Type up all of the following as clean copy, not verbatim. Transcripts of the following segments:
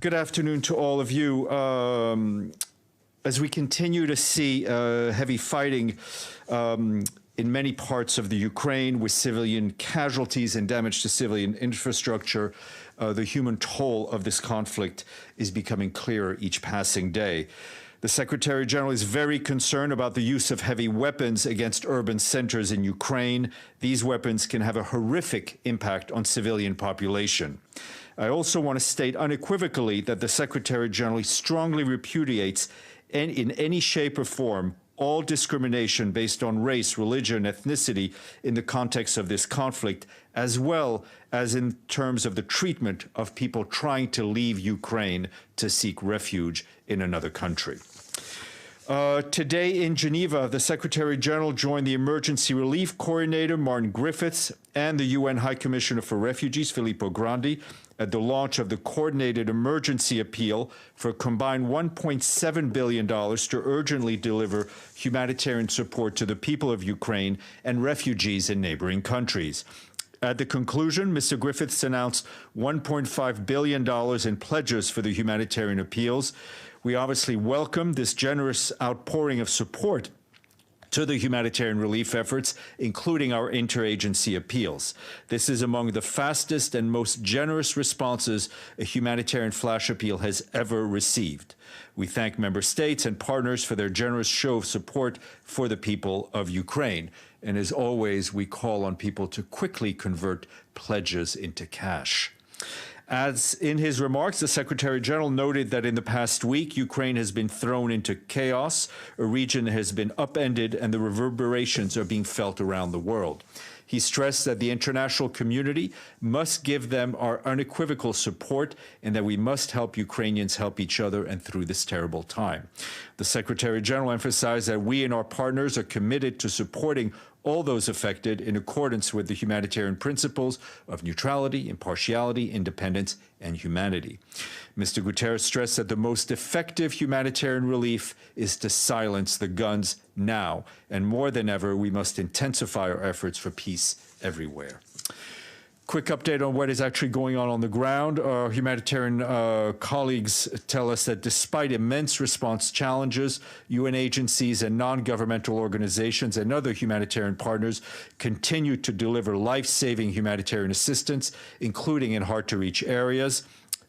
Good afternoon to all of you. As we continue to see heavy fighting in many parts of the Ukraine with civilian casualties and damage to civilian infrastructure, the human toll of this conflict is becoming clearer each passing day. The Secretary General is very concerned about the use of heavy weapons against urban centers in Ukraine. These weapons can have a horrific impact on civilian population. I also want to state unequivocally that the Secretary General strongly repudiates in any shape or form all discrimination based on race, religion, ethnicity in the context of this conflict, as well as in terms of the treatment of people trying to leave Ukraine to seek refuge in another country. Today in Geneva, the Secretary General joined the Emergency Relief Coordinator, Martin Griffiths, and the UN High Commissioner for Refugees, Filippo Grandi, at the launch of the Coordinated Emergency Appeal for a combined $1.7 billion to urgently deliver humanitarian support to the people of Ukraine and refugees in neighboring countries. At the conclusion, Mr. Griffiths announced $1.5 billion in pledges for the humanitarian appeals. We obviously welcome this generous outpouring of support to the humanitarian relief efforts, including our interagency appeals. This is among the fastest and most generous responses a humanitarian flash appeal has ever received. We thank member states and partners for their generous show of support for the people of Ukraine. And as always, we call on people to quickly convert pledges into cash. As in his remarks, the Secretary General noted that in the past week, Ukraine has been thrown into chaos, a region that has been upended, and the reverberations are being felt around the world. He stressed that the international community must give them our unequivocal support and that we must help Ukrainians help each other and through this terrible time. The Secretary General emphasized that we and our partners are committed to supporting all those affected in accordance with the humanitarian principles of neutrality, impartiality, independence, and humanity. Mr. Guterres stressed that the most effective humanitarian relief is to silence the guns now, and more than ever, we must intensify our efforts for peace everywhere. Quick update on what is actually going on the ground. Our humanitarian colleagues tell us that despite immense response challenges, UN agencies and non-governmental organizations and other humanitarian partners continue to deliver life-saving humanitarian assistance, including in hard-to-reach areas.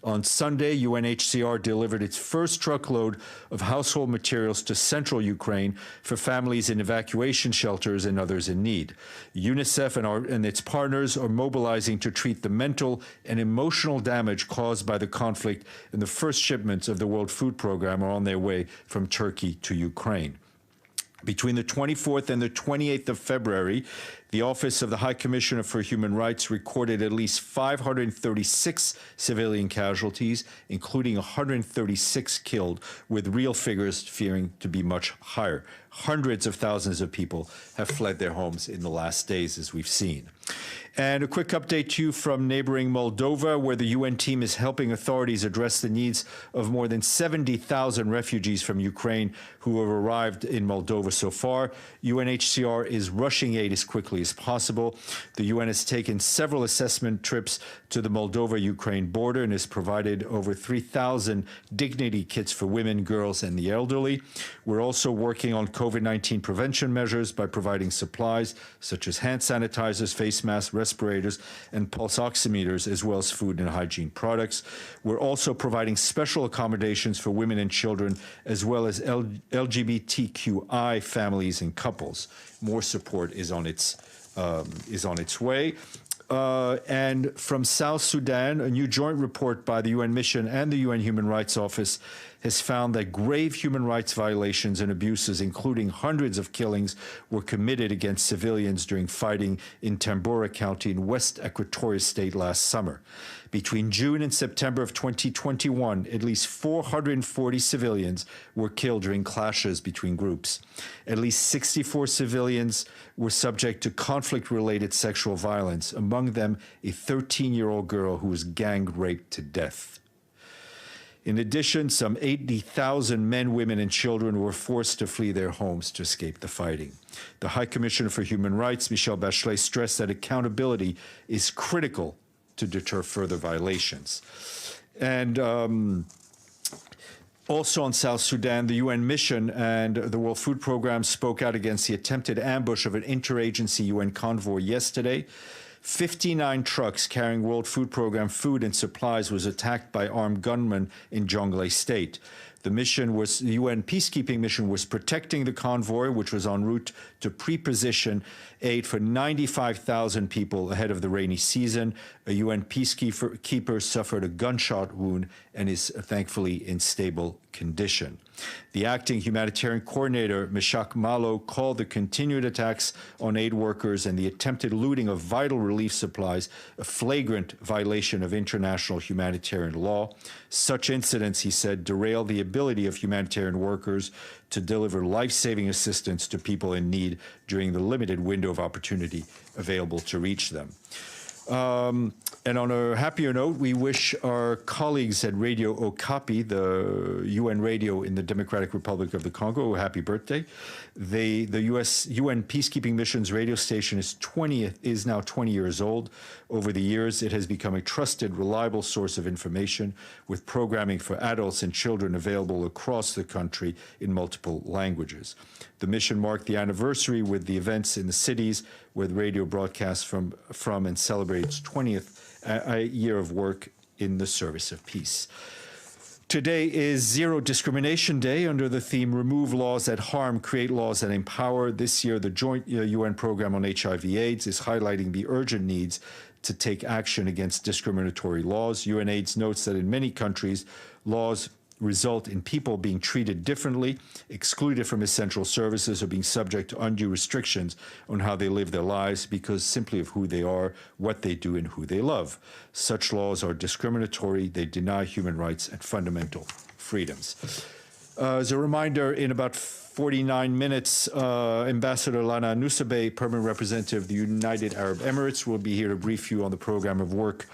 On Sunday, UNHCR delivered its first truckload of household materials to central Ukraine for families in evacuation shelters and others in need. UNICEF and its partners are mobilizing to treat the mental and emotional damage caused by the conflict, and the first shipments of the World Food Programme are on their way from Turkey to Ukraine. Between the 24th and the 28th of February, the Office of the High Commissioner for Human Rights recorded at least 536 civilian casualties, including 136 killed, with real figures fearing to be much higher. Hundreds of thousands of people have fled their homes in the last days, as we've seen. And a quick update to you from neighboring Moldova, where the UN team is helping authorities address the needs of more than 70,000 refugees from Ukraine who have arrived in Moldova so far. UNHCR is rushing aid as quickly as possible. The UN has taken several assessment trips to the Moldova-Ukraine border and has provided over 3,000 dignity kits for women, girls, and the elderly. We're also working on COVID-19 prevention measures by providing supplies such as hand sanitizers, face masks, respirators, and pulse oximeters, as well as food and hygiene products. We're also providing special accommodations for women and children, as well as LGBTQI families and couples. More support is on its way. And from South Sudan, a new joint report by the UN mission and the UN Human Rights Office has found that grave human rights violations and abuses, including hundreds of killings, were committed against civilians during fighting in Tambora County in West Equatoria State last summer. Between June and September of 2021, at least 440 civilians were killed during clashes between groups. At least 64 civilians were subject to conflict-related sexual violence, among them a 13-year-old girl who was gang raped to death. In addition, some 80,000 men, women, and children were forced to flee their homes to escape the fighting. The High Commissioner for Human Rights, Michelle Bachelet, stressed that accountability is critical to deter further violations. And also on South Sudan, the UN mission and the World Food Programme spoke out against the attempted ambush of an interagency UN convoy yesterday. 59 trucks carrying World Food Programme food and supplies was attacked by armed gunmen in Jonglei State. The UN peacekeeping mission was protecting the convoy, which was en route to pre-position aid for 95,000 people ahead of the rainy season. A UN peacekeeper suffered a gunshot wound and is thankfully in stable condition. The acting humanitarian coordinator, Meshach Malo, called the continued attacks on aid workers and the attempted looting of vital relief supplies a flagrant violation of international humanitarian law. Such incidents, he said, derail the ability of humanitarian workers to deliver life-saving assistance to people in need during the limited window of opportunity available to reach them. And on a happier note, we wish our colleagues at Radio Okapi, the UN radio in the Democratic Republic of the Congo, a happy birthday. The UN peacekeeping mission's radio station is now 20 years old. Over the years, it has become a trusted, reliable source of information with programming for adults and children available across the country in multiple languages. The mission marked the anniversary with the events in the cities where the radio broadcasts from and celebrates 20th year of work in the service of peace. Today is Zero Discrimination Day under the theme Remove Laws That Harm, Create Laws That Empower. This year, the joint UN program on HIV/AIDS is highlighting the urgent needs to take action against discriminatory laws. UNAIDS notes that in many countries, laws result in people being treated differently, excluded from essential services, or being subject to undue restrictions on how they live their lives because simply of who they are, what they do, and who they love. Such laws are discriminatory. They deny human rights and fundamental freedoms. As a reminder, in about 49 minutes, Ambassador Lana Nusabe, permanent representative of the United Arab Emirates, will be here to brief you on the program of work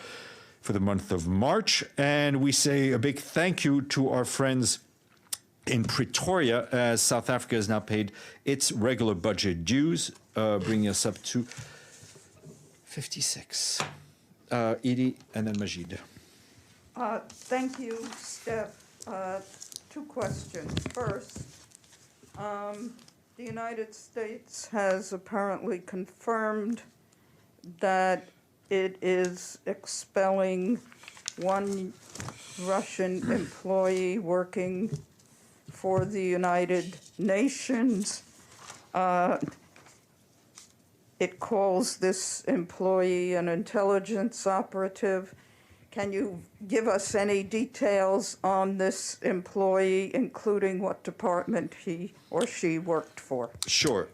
for the month of March. And we say a big thank you to our friends in Pretoria, as South Africa has now paid its regular budget dues, bringing us up to 56. Edie and then Majid. Thank you, Steph. Two questions. First, the United States has apparently confirmed that it is expelling one Russian employee working for the United Nations. It calls this employee an intelligence operative. Can you give us any details on this employee, including what department he or she worked for? Sure.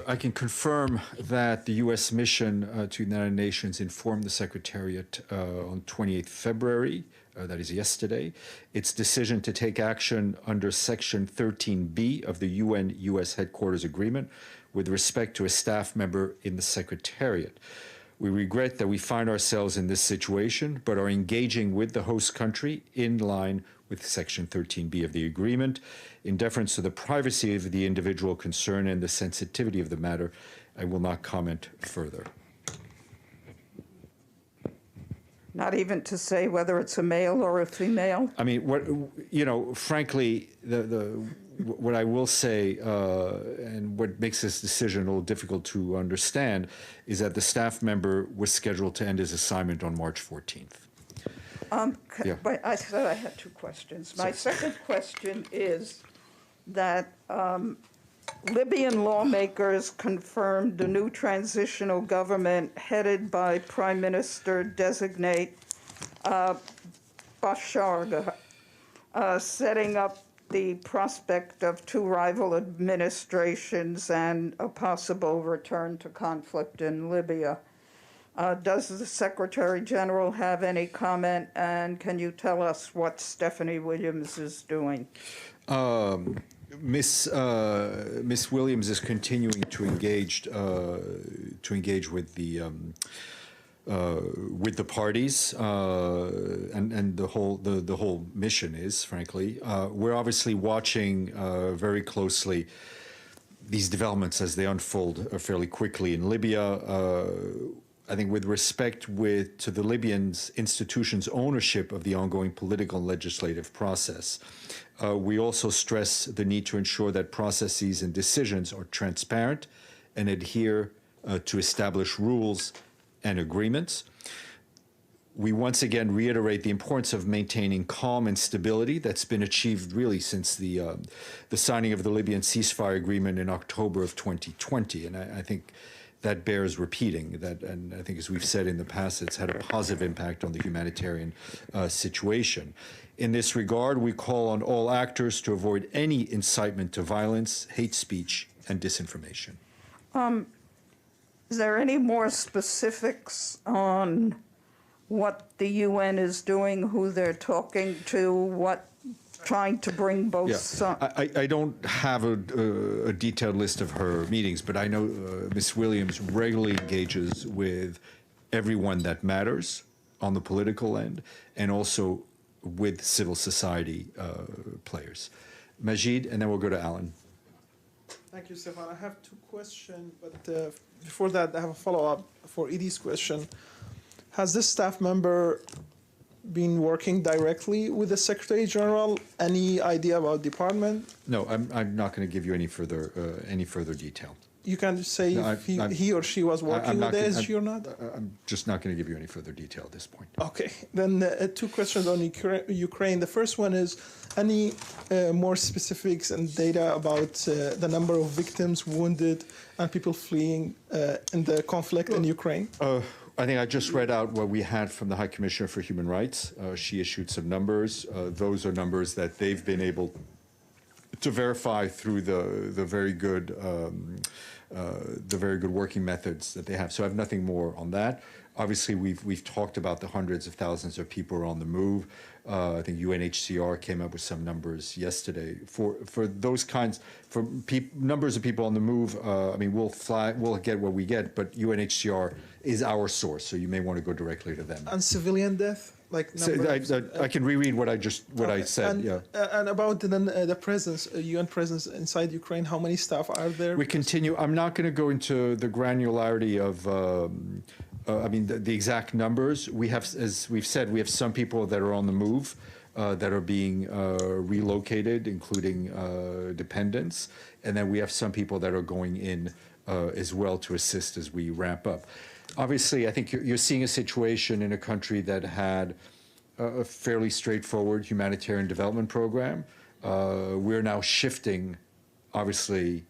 I can confirm that the U.S. mission to the United Nations informed the Secretariat on 28th February, that is yesterday, its decision to take action under Section 13B of the UN-U.S. Headquarters Agreement with respect to a staff member in the Secretariat. We regret that we find ourselves in this situation, but are engaging with the host country in line with Section 13B of the agreement. In deference to the privacy of the individual concerned and the sensitivity of the matter, I will not comment further. Not even to say whether it's a male or a female? I mean, frankly, what I will say, and what makes this decision a little difficult to understand, is that the staff member was scheduled to end his assignment on March 14th. Yeah. But I said I had two questions. My second question is that Libyan lawmakers confirmed a new transitional government headed by Prime Minister-designate Bashar, setting up the prospect of two rival administrations and a possible return to conflict in Libya. Does the Secretary General have any comment, and can you tell us what Stephanie Williams is doing? Miss Williams is continuing to engage with the parties, and the whole mission is, frankly. We're obviously watching very closely these developments as they unfold fairly quickly in Libya. I think with respect to the Libyan institutions' ownership of the ongoing political and legislative process. We also stress the need to ensure that processes and decisions are transparent and adhere to established rules and agreements. We once again reiterate the importance of maintaining calm and stability that's been achieved really since the signing of the Libyan ceasefire agreement in October of 2020. And I think that bears repeating that, and I think as we've said in the past, it's had a positive impact on the humanitarian situation. In this regard, we call on all actors to avoid any incitement to violence, hate speech, and disinformation. Is there any more specifics on what the UN is doing, who they're talking to, what trying to bring both sides? I don't have a detailed list of her meetings, but I know Ms. Williams regularly engages with everyone that matters on the political end and also with civil society players. Majid, and then we'll go to Alan. Thank you, Stefan. I have two questions, but before that, I have a follow-up for Edie's question. Has this staff member been working directly with the Secretary General? Any idea about department? No, I'm not going to give you any further detail. You can say No, if he or she was working with the SG or not? I'm just not going to give you any further detail at this point. Okay, then two questions on Ukraine. The first one is, any more specifics and data about the number of victims, wounded, and people fleeing in the conflict in Ukraine? I think I just read out what we had from the High Commissioner for Human Rights. She issued some numbers. Those are numbers that they've been able to verify through the very good working methods that they have. So I have nothing more on that. Obviously, we've talked about the hundreds of thousands of people on the move. I think UNHCR came up with some numbers yesterday for those kinds numbers of people on the move. I mean, we'll get what we get, but UNHCR is our source, so you may want to go directly to them. And civilian death, like I can reread what I said. And, and about the presence, UN presence inside Ukraine, how many staff are there? We continue. I'm not going to go into the granularity of. The exact numbers. We have, as we've said, we have some people that are on the move, that are being relocated, including dependents, and then we have some people that are going in as well to assist as we ramp up. Obviously, I think you're seeing a situation in a country that had a fairly straightforward humanitarian development program. We're now shifting, obviously.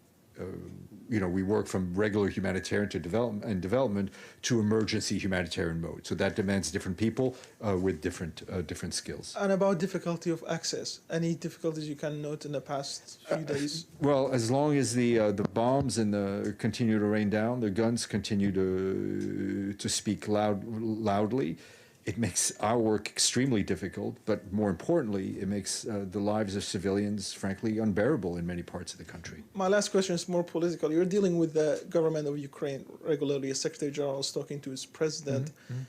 We work from regular humanitarian to development to emergency humanitarian mode. So that demands different people with different skills. And about difficulty of access, any difficulties you can note in the past few days? Well, as long as the bombs and continue to rain down, the guns continue to speak loudly. It makes our work extremely difficult, but more importantly, it makes the lives of civilians, frankly, unbearable in many parts of the country. My last question is more political. You're dealing with the government of Ukraine regularly. A Secretary General is talking to his president. Mm-hmm.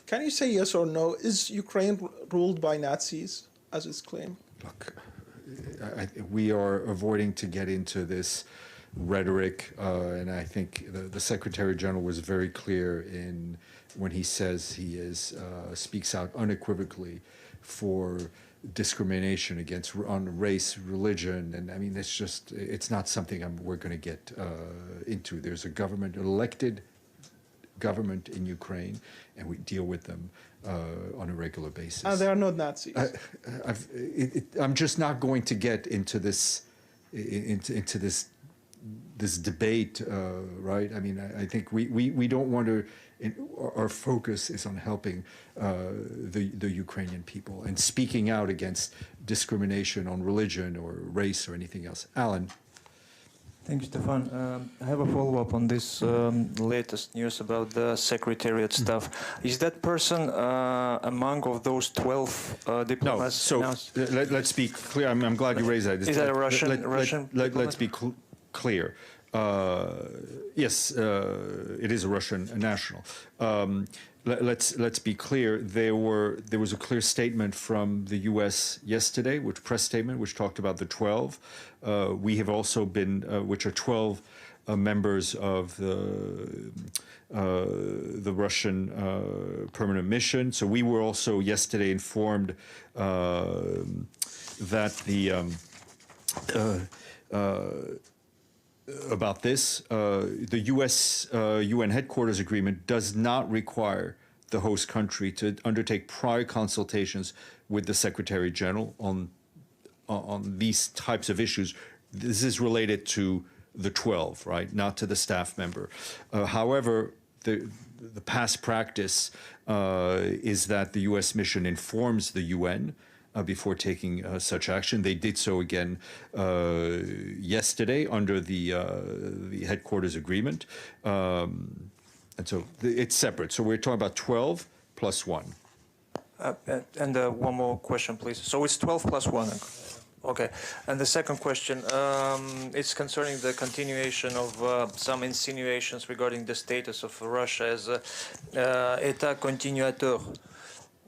Can you say yes or no? Is Ukraine ruled by Nazis, as is claimed? Look, we are avoiding to get into this rhetoric, and I think the Secretary General was very clear when he says he speaks out unequivocally for discrimination on race, religion, and I mean it's not something we're going to get into. There's an elected government in Ukraine, and we deal with them on a regular basis. And they are not Nazis. I'm just not going to get into this this debate, right? I mean, I think we don't want to. Our focus is on helping the Ukrainian people and speaking out against discrimination on religion or race or anything else. Alan. Thank you, Stefan. I have a follow-up on this latest news about the Secretariat staff. Is that person among of those 12 diplomats? No. So let's be clear. I'm glad you raised that. Is that a Russian Let's be clear. Yes, it is a Russian national. Let's be clear. There was a clear statement from the U.S. yesterday, press statement, which talked about the 12. We have also been, which are 12 members of the Russian permanent mission. So we were also yesterday informed that about this. The U.S. UN headquarters agreement does not require the host country to undertake prior consultations with the Secretary General on these types of issues. This is related to the 12, right, not to the staff member. However, the past practice is that the U.S. mission informs the UN before taking such action. They did so again yesterday under the headquarters agreement. And so it's separate. So we're talking about 12 plus 1. And one more question, please. So it's 12 plus 1. Okay. And the second question, it's concerning the continuation of some insinuations regarding the status of Russia as État continuateur.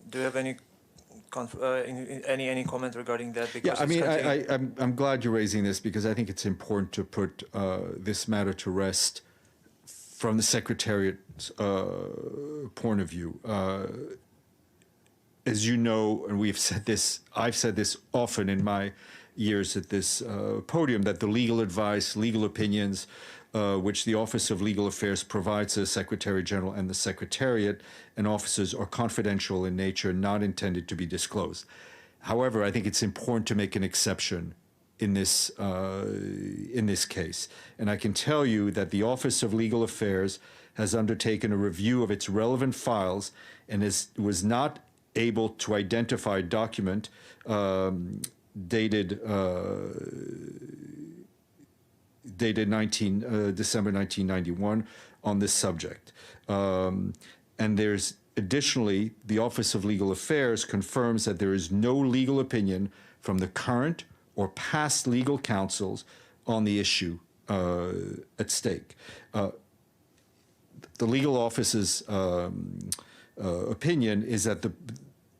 Do you have any comment regarding that? Because yeah, I mean, I'm glad you're raising this because I think it's important to put this matter to rest from the Secretariat's point of view. As you know, and we've said this, I've said this often in my years at this podium, that the legal advice, legal opinions, which the Office of Legal Affairs provides to the Secretary General and the Secretariat and officers are confidential in nature, not intended to be disclosed. However, I think it's important to make an exception in this case. And I can tell you that the Office of Legal Affairs has undertaken a review of its relevant files and was not able to identify a document dated December 1991 on this subject. And there's additionally, the Office of Legal Affairs confirms that there is no legal opinion from the current or past legal counsels on the issue at stake. The legal office's opinion is that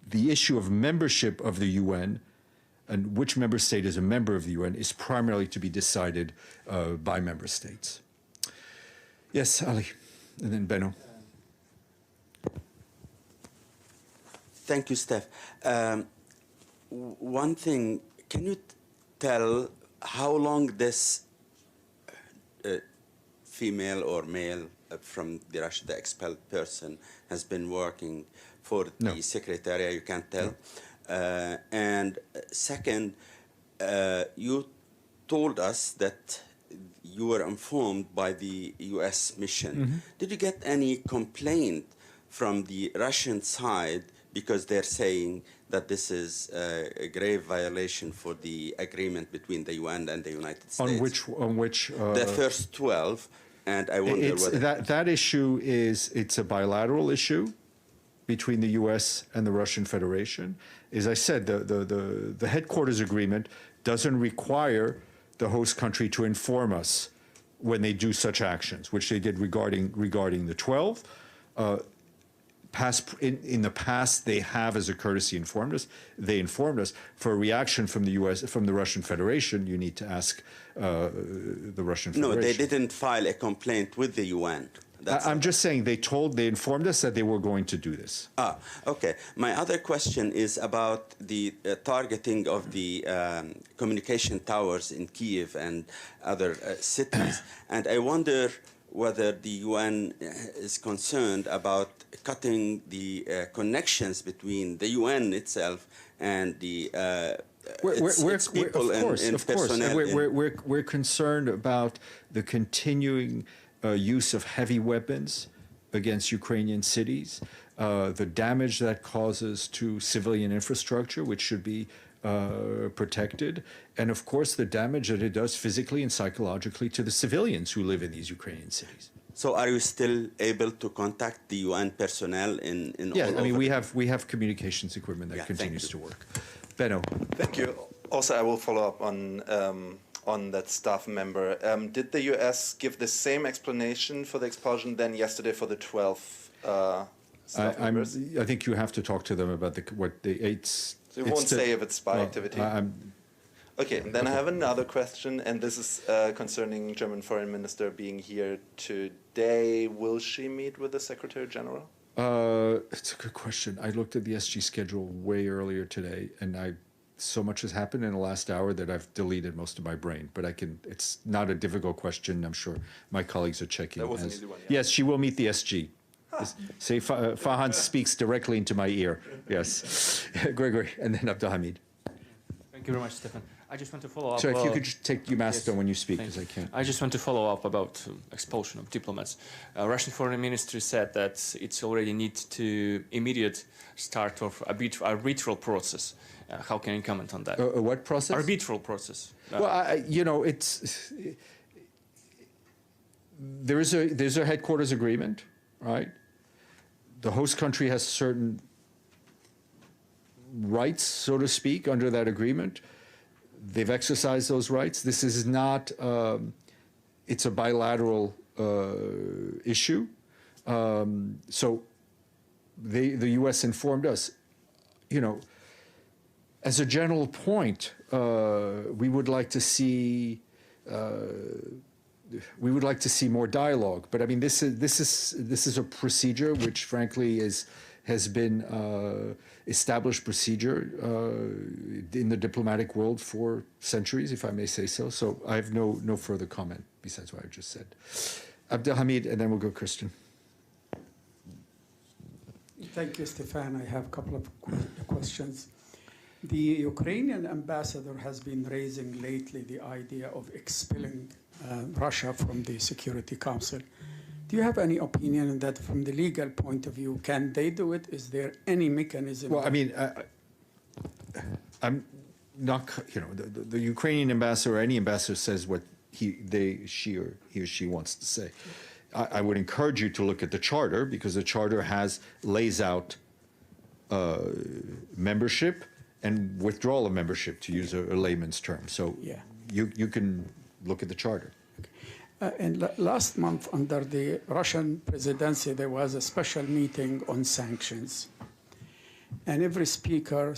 the issue of membership of the UN and which member state is a member of the UN is primarily to be decided by member states. Yes, Ali, and then Benno. Thank you, Steph. One thing, can you tell how long this female or male from the Russia, the expelled person, has been working for the Secretariat? You can't tell. And second, you told us that you were informed by the U.S. mission. Mm-hmm. Did you get any complaint from the Russian side because they're saying that this is a grave violation for the agreement between the UN and the United States? On which? The first 12, and I wonder whether that issue it's a bilateral issue between the U.S. and the Russian Federation. As I said, the headquarters agreement doesn't require the host country to inform us when they do such actions, which they did regarding the 12. In the past, they have, as a courtesy, informed us. They informed us. For a reaction from the Russian Federation, you need to ask the Russian Federation. No, they didn't file a complaint with the UN. I'm just saying they informed us that they were going to do this. Ah, okay. My other question is about the targeting of the communication towers in Kyiv and other cities. And I wonder whether the UN is concerned about cutting the connections between the UN itself and the its people of course. We're concerned about the continuing use of heavy weapons against Ukrainian cities, the damage that causes to civilian infrastructure, which should be protected, and of course the damage that it does physically and psychologically to the civilians who live in these Ukrainian cities. So are you still able to contact the UN personnel in yeah, all I mean, over? we have communications equipment that continues to work. Benno. Thank you. Also, I will follow up on that staff member. Did the US give the same explanation for the expulsion than yesterday for the 12 staff members? I think you have to talk to them about what the eight. So you won't say if it's spy activity? Okay, and then I have another question, and this is concerning German Foreign Minister being here today. Will she meet with the Secretary General? It's a good question. I looked at the SG schedule way earlier today, and so much has happened in the last hour that I've deleted most of my brain. But it's not a difficult question. I'm sure my colleagues are checking. That was an easy one, yeah. Yes, she will meet the SG. Say, Fahan speaks directly into my ear. Yes. Gregory, and then Abdelhamid. Thank you very much, Stefan. I just want to follow up. So if you could just take your mask yes, on when you speak, thank because I can't. I just want to follow up about expulsion of diplomats. Russian Foreign Ministry said that it's already need to immediate start of arbitral process. How can you comment on that? What process? Arbitral process. Well, there's a headquarters agreement, right? The host country has certain rights, so to speak, under that agreement. They've exercised those rights. This is not, it's a bilateral issue. So the U.S. informed us, as a general point, we would like to see more dialogue. But I mean, this is a procedure which, frankly, has been established procedure in the diplomatic world for centuries, if I may say so. So I have no further comment besides what I just said. Abdelhamid, and then we'll go Christian. Thank you, Stefan. I have a couple of questions. The Ukrainian ambassador has been raising lately the idea of expelling Russia from the Security Council. Do you have any opinion on that from the legal point of view? Can they do it? Is there any mechanism? Well, I mean, I'm not, the Ukrainian ambassador or any ambassador says what he or she wants to say. I would encourage you to look at the charter, because the charter lays out membership and withdrawal of membership, to use a layman's term. So yeah, you can look at the charter. And last month, under the Russian presidency, there was a special meeting on sanctions. And every speaker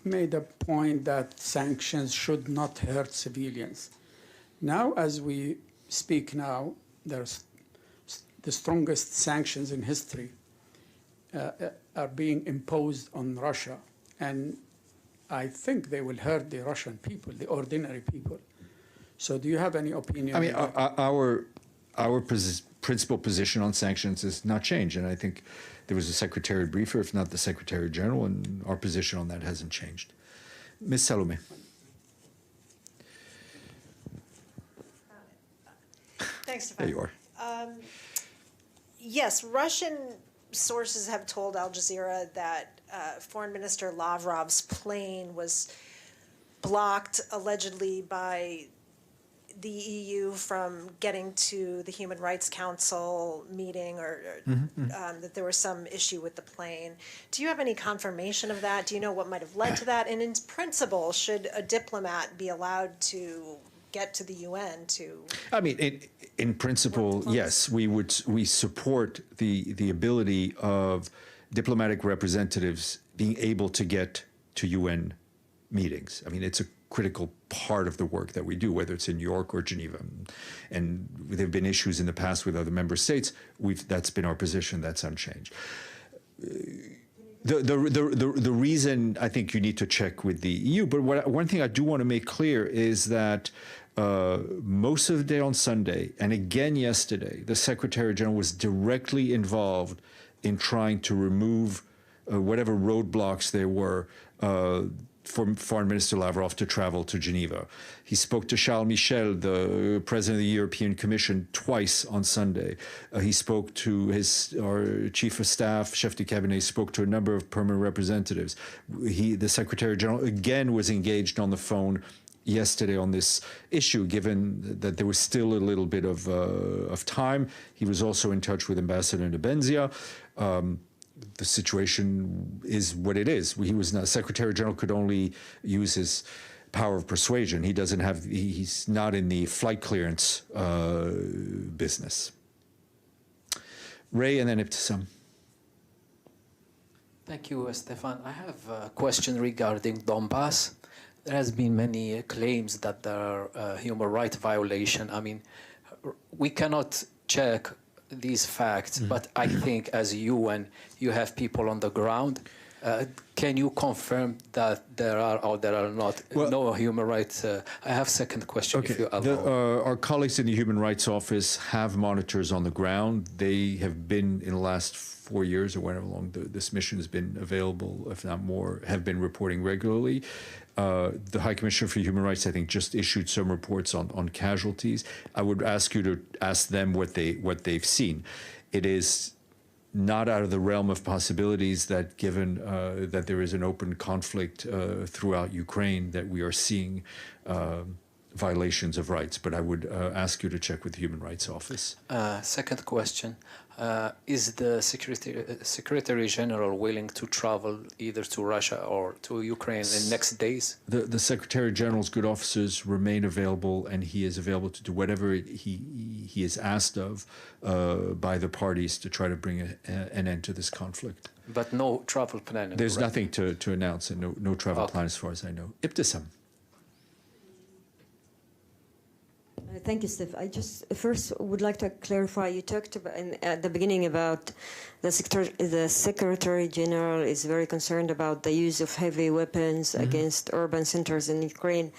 made a point that sanctions should not hurt civilians. Now, as we speak now, there's the strongest sanctions in history are being imposed on Russia. And I think they will hurt the Russian people, the ordinary people. So do you have any opinion? I mean, our principal position on sanctions has not changed. And I think there was a secretary briefer, if not the secretary general, and our position on that hasn't changed. Ms. Salome. Thanks, Stefan. There you are. Yes, Russian sources have told Al Jazeera that Foreign Minister Lavrov's plane was blocked allegedly by the EU from getting to the Human Rights Council meeting, or that there was some issue with the plane. Do you have any confirmation of that? Do you know what might have led to that? And in principle, should a diplomat be allowed to get to the UN to? I mean, in principle, yes, we support the ability of diplomatic representatives being able to get to UN meetings. I mean, it's a critical part of the work that we do, whether it's in New York or Geneva. And there have been issues in the past with other member states. That's been our position. That's unchanged. The reason I think you need to check with the EU, but one thing I do want to make clear is that most of the day on Sunday, and again yesterday, the Secretary General was directly involved in trying to remove whatever roadblocks there were for Foreign Minister Lavrov to travel to Geneva. He spoke to Charles Michel, the President of the European Commission, twice on Sunday. He spoke to our Chief of Staff, Chef de Cabinet, spoke to a number of permanent representatives. The Secretary General again was engaged on the phone yesterday on this issue, given that there was still a little bit of time. He was also in touch with Ambassador Nebenzia. The situation is what it is. Secretary General could only use his power of persuasion. He's not in the flight clearance business. Ray and then Ibtisam. Thank you, Stefan. I have a question regarding Donbass. there has been many claims that there are human rights violation. I mean, we cannot check these facts, but I think as UN, you have people on the ground. Can you confirm that there are or there are not no human rights? I have second question, if you allow. Our colleagues in the Human Rights Office have monitors on the ground. They have been, in the last 4 years or whatever long this mission has been available, if not more, have been reporting regularly. The High Commissioner for Human Rights, I think, just issued some reports on casualties. I would ask you to ask them what they've seen. It is not out of the realm of possibilities that, given that there is an open conflict throughout Ukraine, that we are seeing violations of rights. But I would ask you to check with the Human Rights Office. Second question. Is the Secretary General willing to travel either to Russia or to Ukraine in the next days? The Secretary General's good officers remain available, and he is available to do whatever he is asked of by the parties to try to bring an end to this conflict. But no travel plan? There's nothing to announce, and no travel plan as far as I know. Ibtisam. Thank you, Steve. I just first would like to clarify. You talked about at the beginning about the Secretary General is very concerned about the use of heavy weapons against urban centers in Ukraine.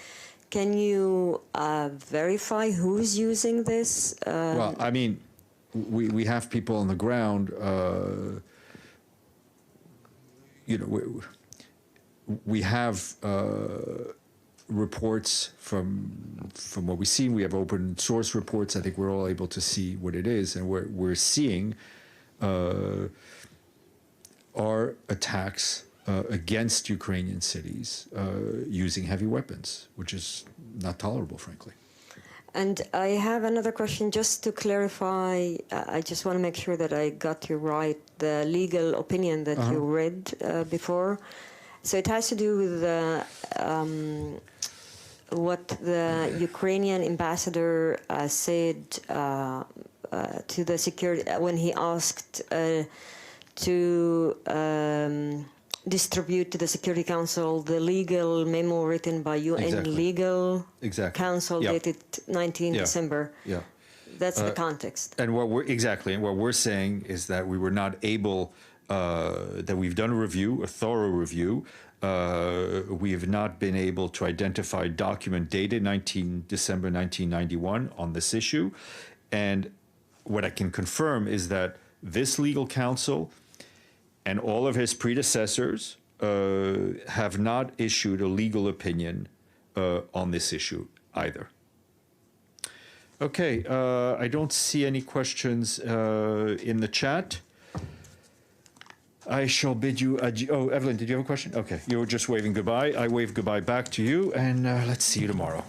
Can you verify who's using this? Well, I mean, we have people on the ground. You know, we have. Reports from what we've seen. We have open source reports. I think we're all able to see what it is, and we're seeing are attacks against Ukrainian cities using heavy weapons, which is not tolerable, frankly. And I have another question just to clarify. I just want to make sure that I got you right. The legal opinion that you read before. So it has to do with what the Ukrainian ambassador said to the security when he asked to distribute to the Security Council the legal memo written by UN Legal Council dated 19 December. Yeah, that's the context. And what we're saying is that we were not able. That we've done a thorough review. We have not been able to identify a document dated December 1991 on this issue. And what I can confirm is that this legal counsel and all of his predecessors have not issued a legal opinion on this issue either. Okay, I don't see any questions in the chat. I shall bid you adieu. Oh, Evelyn, did you have a question? Okay, you were just waving goodbye. I wave goodbye back to you, and let's see you tomorrow.